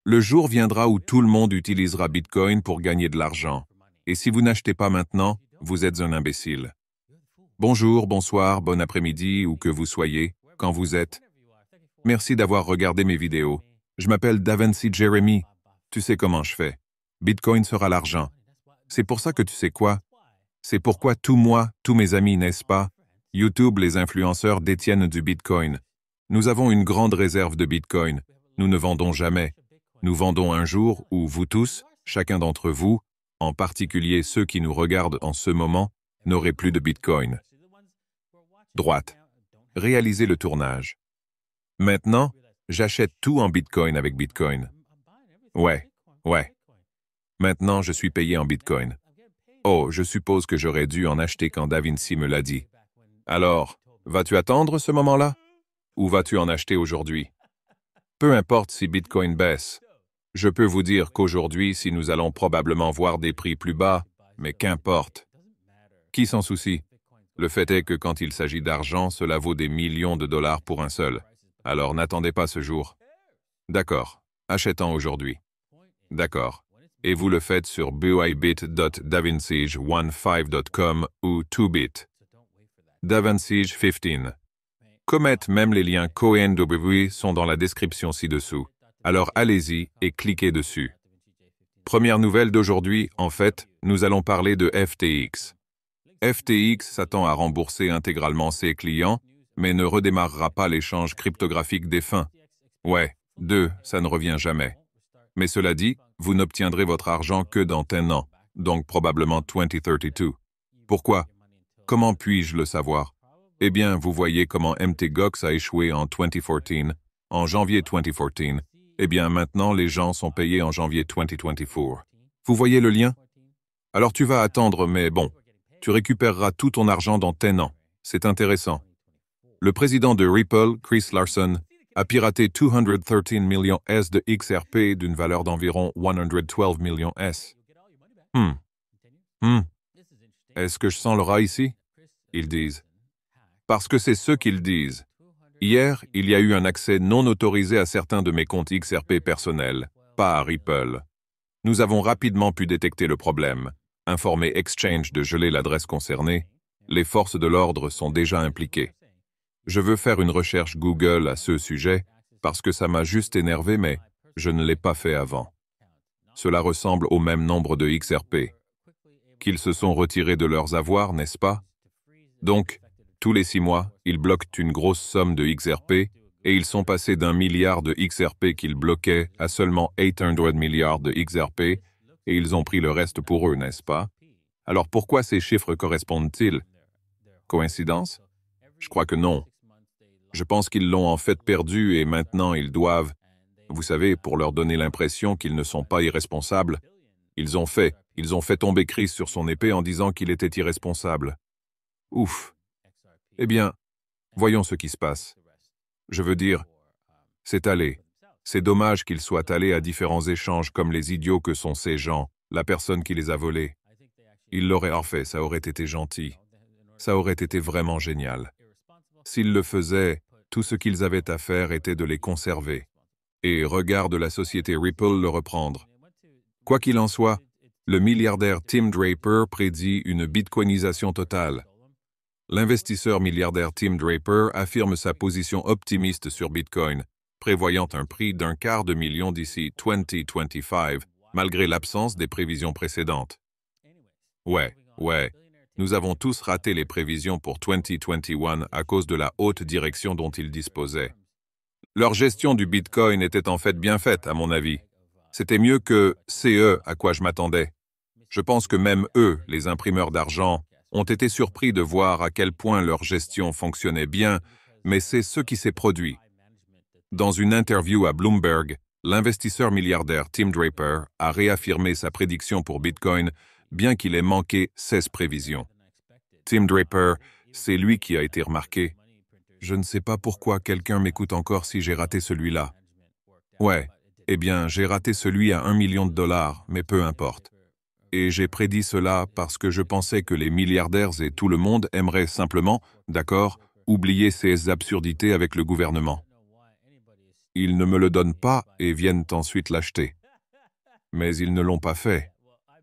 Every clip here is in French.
Le jour viendra où tout le monde utilisera Bitcoin pour gagner de l'argent. Et si vous n'achetez pas maintenant, vous êtes un imbécile. Bonjour, bonsoir, bon après-midi, où que vous soyez, quand vous êtes. Merci d'avoir regardé mes vidéos. Je m'appelle Davinci Jeremy. Tu sais comment je fais. Bitcoin sera l'argent. C'est pour ça que tu sais quoi? C'est pourquoi tous mes amis, n'est-ce pas? YouTube, les influenceurs détiennent du Bitcoin. Nous avons une grande réserve de Bitcoin. Nous ne vendons jamais. Nous vendons un jour où vous tous, chacun d'entre vous, en particulier ceux qui nous regardent en ce moment, n'aurez plus de Bitcoin. Droite. Réalisez le tournage. Maintenant, j'achète tout en Bitcoin avec Bitcoin. Ouais. Maintenant, je suis payé en Bitcoin. Oh, je suppose que j'aurais dû en acheter quand Davinci me l'a dit. Alors, vas-tu attendre ce moment-là? Ou vas-tu en acheter aujourd'hui? Peu importe si Bitcoin baisse. Je peux vous dire qu'aujourd'hui, si nous allons probablement voir des prix plus bas, mais qu'importe. Qui s'en soucie? Le fait est que quand il s'agit d'argent, cela vaut des millions de dollars pour un seul. Alors n'attendez pas ce jour. D'accord, achetons aujourd'hui. D'accord. Et vous le faites sur buybit.davinci15.com ou 2bit. Davinci15. Comet, même les liens CoinW sont dans la description ci-dessous. Alors allez-y et cliquez dessus. Première nouvelle d'aujourd'hui, en fait, nous allons parler de FTX. FTX s'attend à rembourser intégralement ses clients, mais ne redémarrera pas l'échange cryptographique défunt. Ouais, ça ne revient jamais. Mais cela dit, vous n'obtiendrez votre argent que dans un an, donc probablement 2032. Pourquoi? Comment puis-je le savoir? Eh bien, vous voyez comment Mt. Gox a échoué en 2014, en janvier 2014. Eh bien, maintenant, les gens sont payés en janvier 2024. Vous voyez le lien? Alors tu vas attendre, mais bon, tu récupéreras tout ton argent dans un an. C'est intéressant. Le président de Ripple, Chris Larsen, a piraté 213 millions S de XRP d'une valeur d'environ 112 millions S. Est-ce que je sens le rat ici? Ils disent. Parce que c'est ce qu'ils disent. Hier, il y a eu un accès non autorisé à certains de mes comptes XRP personnels, pas à Ripple. Nous avons rapidement pu détecter le problème, informer Exchange de geler l'adresse concernée. Les forces de l'ordre sont déjà impliquées. Je veux faire une recherche Google à ce sujet parce que ça m'a juste énervé, mais je ne l'ai pas fait avant. Cela ressemble au même nombre de XRP. Qu'ils se sont retirés de leurs avoirs, n'est-ce pas? Donc, tous les 6 mois, ils bloquent une grosse somme de XRP et ils sont passés d'1 milliard de XRP qu'ils bloquaient à seulement 800 milliards de XRP et ils ont pris le reste pour eux, n'est-ce pas? Alors pourquoi ces chiffres correspondent-ils? Coïncidence? Je crois que non. Je pense qu'ils l'ont en fait perdu et maintenant ils doivent, vous savez, pour leur donner l'impression qu'ils ne sont pas irresponsables, ils ont fait tomber Chris sur son épée en disant qu'il était irresponsable. Ouf. Eh bien, voyons ce qui se passe. Je veux dire, c'est allé. C'est dommage qu'ils soient allés à différents échanges comme les idiots que sont ces gens, la personne qui les a volés. Ils l'auraient refait, ça aurait été gentil. Ça aurait été vraiment génial. S'ils le faisaient, tout ce qu'ils avaient à faire était de les conserver. Et regarde la société Ripple le reprendre. Quoi qu'il en soit, le milliardaire Tim Draper prédit une bitcoinisation totale. L'investisseur milliardaire Tim Draper affirme sa position optimiste sur Bitcoin, prévoyant un prix d'1/4 million d'ici 2025, malgré l'absence des prévisions précédentes. Ouais. Nous avons tous raté les prévisions pour 2021 à cause de la haute direction dont ils disposaient. Leur gestion du Bitcoin était en fait bien faite, à mon avis. C'était mieux que CE à quoi je m'attendais. Je pense que même eux, les imprimeurs d'argent, ont été surpris de voir à quel point leur gestion fonctionnait bien, mais c'est ce qui s'est produit. Dans une interview à Bloomberg, l'investisseur milliardaire Tim Draper a réaffirmé sa prédiction pour Bitcoin, bien qu'il ait manqué 16 prévisions. Tim Draper, c'est lui qui a été remarqué. Je ne sais pas pourquoi quelqu'un m'écoute encore si j'ai raté celui-là. Ouais, eh bien, j'ai raté celui à 1 million de dollars, mais peu importe. Et j'ai prédit cela parce que je pensais que les milliardaires et tout le monde aimeraient simplement, d'accord, oublier ces absurdités avec le gouvernement. Ils ne me le donnent pas et viennent ensuite l'acheter. Mais ils ne l'ont pas fait.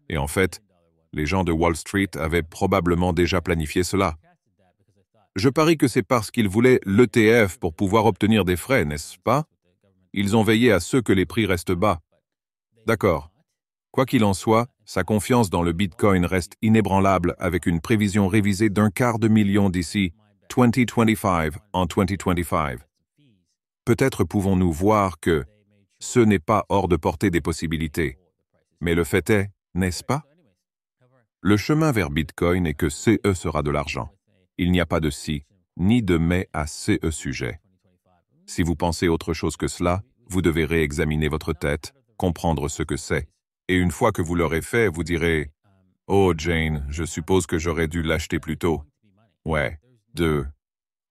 Et en fait, les gens de Wall Street avaient probablement déjà planifié cela. Je parie que c'est parce qu'ils voulaient l'ETF pour pouvoir obtenir des frais, n'est-ce pas? Ils ont veillé à ce que les prix restent bas. D'accord. Quoi qu'il en soit, sa confiance dans le Bitcoin reste inébranlable avec une prévision révisée d'250 000 d'ici 2025 en 2025. Peut-être pouvons-nous voir que ce n'est pas hors de portée des possibilités. Mais le fait est, n'est-ce pas? Le chemin vers Bitcoin est que CE sera de l'argent. Il n'y a pas de si, ni de mais à CE sujet. Si vous pensez autre chose que cela, vous devez réexaminer votre tête, comprendre ce que c'est. Et une fois que vous l'aurez fait, vous direz « Oh Jane, je suppose que j'aurais dû l'acheter plus tôt. » Ouais,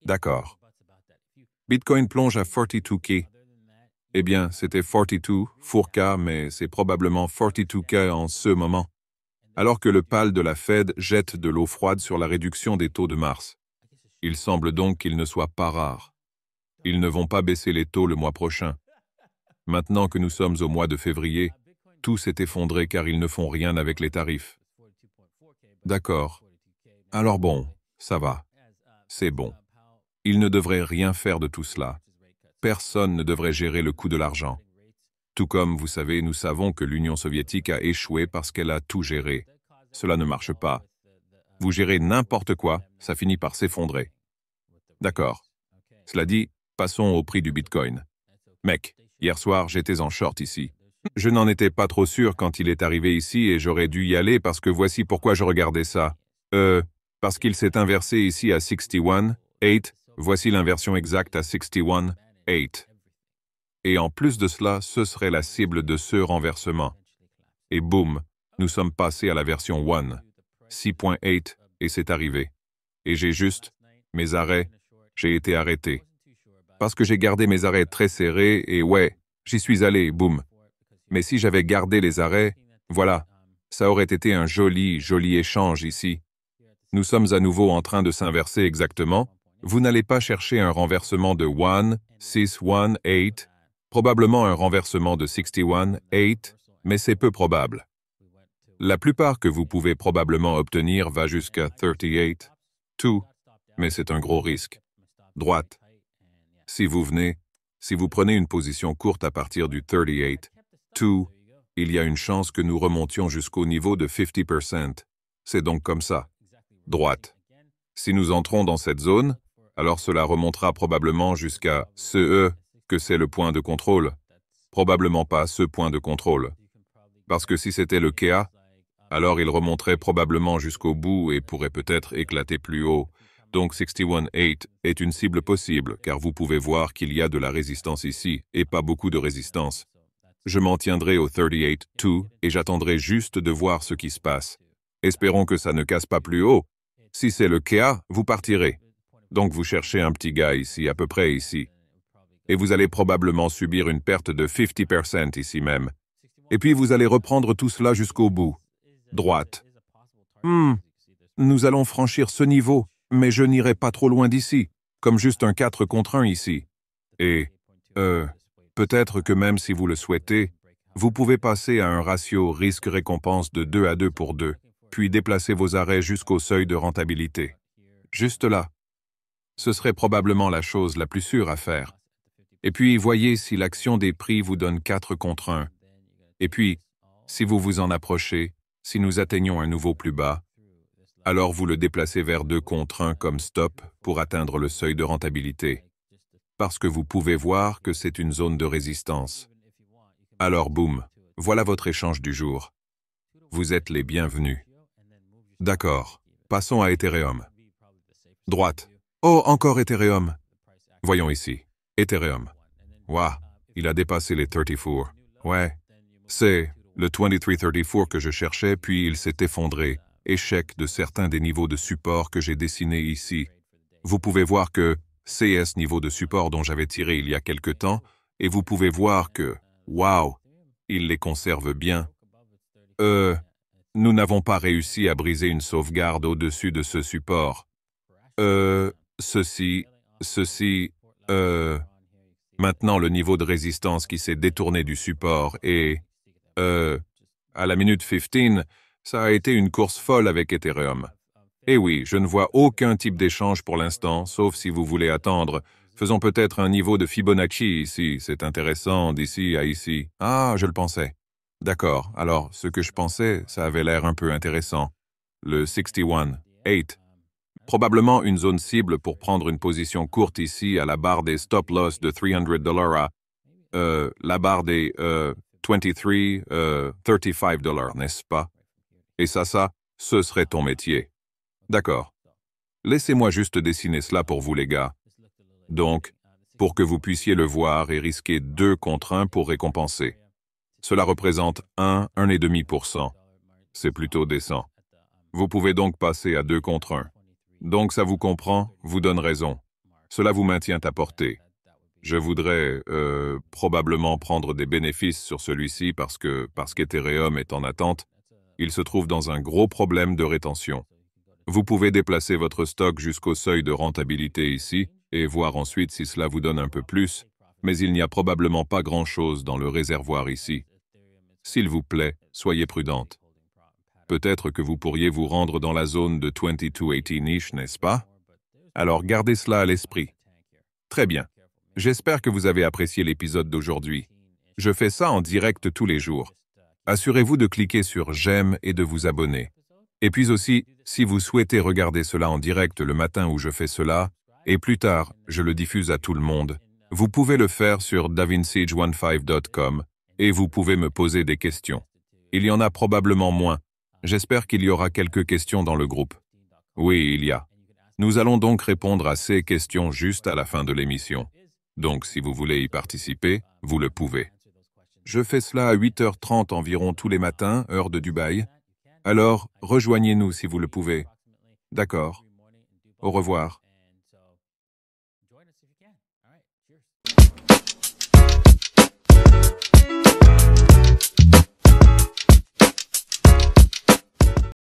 D'accord. Bitcoin plonge à 42K. Eh bien, c'était 42, Fourka, mais c'est probablement 42K en ce moment. Alors que le PAL de la Fed jette de l'eau froide sur la réduction des taux de mars. Il semble donc qu'il ne soit pas rare. Ils ne vont pas baisser les taux le mois prochain. Maintenant que nous sommes au mois de février, tout s'est effondré car ils ne font rien avec les tarifs. D'accord. Alors bon, ça va. C'est bon. Ils ne devraient rien faire de tout cela. Personne ne devrait gérer le coût de l'argent. Tout comme, vous savez, nous savons que l'Union soviétique a échoué parce qu'elle a tout géré. Cela ne marche pas. Vous gérez n'importe quoi, ça finit par s'effondrer. D'accord. Cela dit, passons au prix du Bitcoin. Mec, hier soir, j'étais en short ici. Je n'en étais pas trop sûr quand il est arrivé ici et j'aurais dû y aller parce que voici pourquoi je regardais ça. Parce qu'il s'est inversé ici à 61,8. Voici l'inversion exacte à 61,8. Et en plus de cela, ce serait la cible de ce renversement. Et boum, nous sommes passés à la version 1, 6.8, et c'est arrivé. Et j'ai juste, mes arrêts, j'ai été arrêté. Parce que j'ai gardé mes arrêts très serrés et ouais, j'y suis allé, boum. Mais si j'avais gardé les arrêts, voilà, ça aurait été un joli échange ici. Nous sommes à nouveau en train de s'inverser exactement. Vous n'allez pas chercher un renversement de 1, 6, 1, 8, probablement un renversement de 61, 8, mais c'est peu probable. La plupart que vous pouvez probablement obtenir va jusqu'à 38, 2, mais c'est un gros risque. Droite. Si vous prenez une position courte à partir du 38, 2, il y a une chance que nous remontions jusqu'au niveau de 50%. C'est donc comme ça. Droite. Si nous entrons dans cette zone, alors cela remontera probablement jusqu'à CE, que c'est le point de contrôle. Probablement pas ce point de contrôle. Parce que si c'était le KA, alors il remonterait probablement jusqu'au bout et pourrait peut-être éclater plus haut. Donc 61.8 est une cible possible, car vous pouvez voir qu'il y a de la résistance ici, et pas beaucoup de résistance. Je m'en tiendrai au 38.2 et j'attendrai juste de voir ce qui se passe. Espérons que ça ne casse pas plus haut. Si c'est le KA, vous partirez. Donc vous cherchez un petit gars ici, à peu près ici. Et vous allez probablement subir une perte de 50% ici même. Et puis vous allez reprendre tout cela jusqu'au bout. Droite. Nous allons franchir ce niveau, mais je n'irai pas trop loin d'ici, comme juste un 4 contre 1 ici. Et, peut-être que même si vous le souhaitez, vous pouvez passer à un ratio risque-récompense de 2 à 2 pour 2, puis déplacer vos arrêts jusqu'au seuil de rentabilité. Juste là. Ce serait probablement la chose la plus sûre à faire. Et puis, voyez si l'action des prix vous donne 4 contre 1. Et puis, si vous vous en approchez, si nous atteignons un nouveau plus bas, alors vous le déplacez vers 2 contre 1 comme stop pour atteindre le seuil de rentabilité. Parce que vous pouvez voir que c'est une zone de résistance. Alors boum, voilà votre échange du jour. Vous êtes les bienvenus. D'accord, passons à Ethereum. Droite. Oh, encore Ethereum. Voyons ici. Ethereum. Waouh, il a dépassé les 34. Ouais, c'est le 2334 que je cherchais, puis il s'est effondré. Échec de certains des niveaux de support que j'ai dessinés ici. Vous pouvez voir que CS niveau de support dont j'avais tiré il y a quelque temps, et vous pouvez voir que, waouh, il les conserve bien. Nous n'avons pas réussi à briser une sauvegarde au-dessus de ce support. Maintenant, le niveau de résistance qui s'est détourné du support et, à la minute 15, ça a été une course folle avec Ethereum. Eh oui, je ne vois aucun type d'échange pour l'instant, sauf si vous voulez attendre. Faisons peut-être un niveau de Fibonacci ici, c'est intéressant d'ici à ici. Ah, je le pensais. D'accord, alors ce que je pensais, ça avait l'air un peu intéressant. Le 61, 8. Probablement une zone cible pour prendre une position courte ici à la barre des stop-loss de $300 à la barre des 23, $35, n'est-ce pas? Et ça, ce serait ton métier. D'accord. Laissez-moi juste dessiner cela pour vous, les gars. Donc, pour que vous puissiez le voir et risquer 2 contre 1 pour récompenser. Cela représente 1,5%. C'est plutôt décent. Vous pouvez donc passer à 2 contre 1. Donc ça vous comprend, vous donne raison. Cela vous maintient à portée. Je voudrais probablement prendre des bénéfices sur celui-ci parce qu'Ethereum est en attente. Il se trouve dans un gros problème de rétention. Vous pouvez déplacer votre stock jusqu'au seuil de rentabilité ici et voir ensuite si cela vous donne un peu plus, mais il n'y a probablement pas grand-chose dans le réservoir ici. S'il vous plaît, soyez prudente. Peut-être que vous pourriez vous rendre dans la zone de 2280 niche, n'est-ce pas? Alors gardez cela à l'esprit. Très bien. J'espère que vous avez apprécié l'épisode d'aujourd'hui. Je fais ça en direct tous les jours. Assurez-vous de cliquer sur j'aime et de vous abonner. Et puis aussi, si vous souhaitez regarder cela en direct le matin où je fais cela, et plus tard, je le diffuse à tout le monde, vous pouvez le faire sur davinsage15.com et vous pouvez me poser des questions. Il y en a probablement moins. J'espère qu'il y aura quelques questions dans le groupe. Oui, il y a. Nous allons donc répondre à ces questions juste à la fin de l'émission. Donc, si vous voulez y participer, vous le pouvez. Je fais cela à 8h30 environ tous les matins, heure de Dubaï. Alors, rejoignez-nous si vous le pouvez. D'accord. Au revoir.